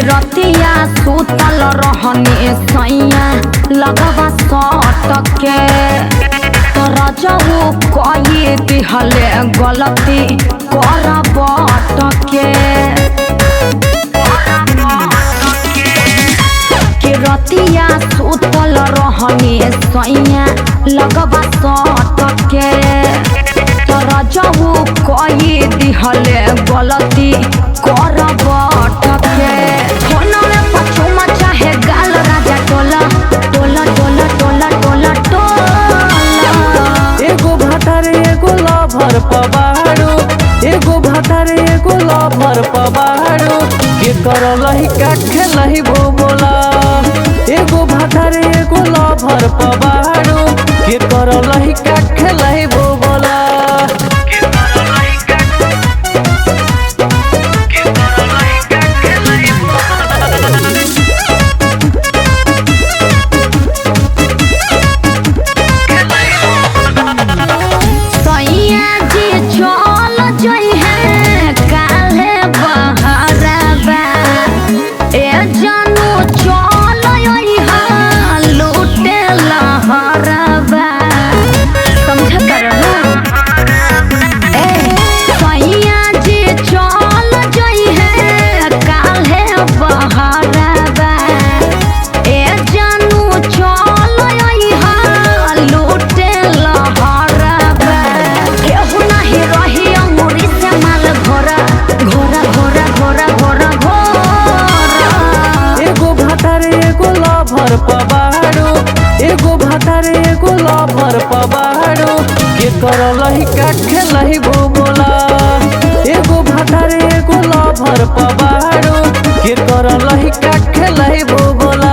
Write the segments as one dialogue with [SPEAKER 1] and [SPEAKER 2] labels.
[SPEAKER 1] रतिया सुतल रहने सैया लगवा सटके तोरा जहू कई दिहले गलती कर बटके के रतिया सुतल रहने सैया लगवा सटके तोरा जहू कई दिहले गलती कर बटके
[SPEAKER 2] भर पबाड़ू एगो भातारे एगो लभर पबाड़ू के करलही का खेलही बोला एगो भातारे एगो लभर पबाड़ू के करलही का खेलही बोला भर पबाड़ू एगो भातारे एगो लभर पबाड़ू के करलही का खेलही बोला एगो भातारे एगो लभर पबाड़ू के करलही का खेलही बोला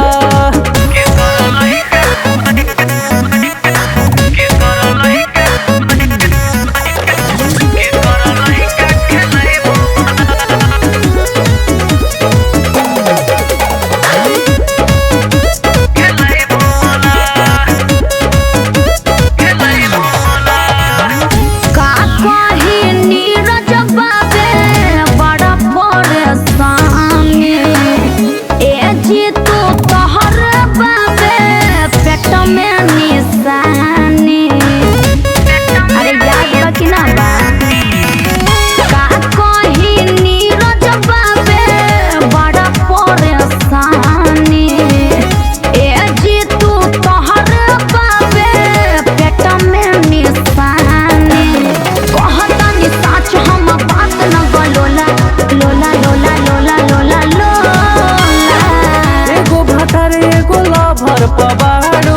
[SPEAKER 2] भर पबाड़ू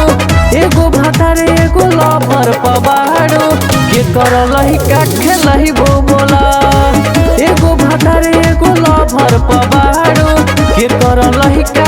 [SPEAKER 2] एगो भातारे एगो लभर पबाड़ू के करलही का खेलही बोला एगो भातारे एगो लभर पबाड़ू के करलही का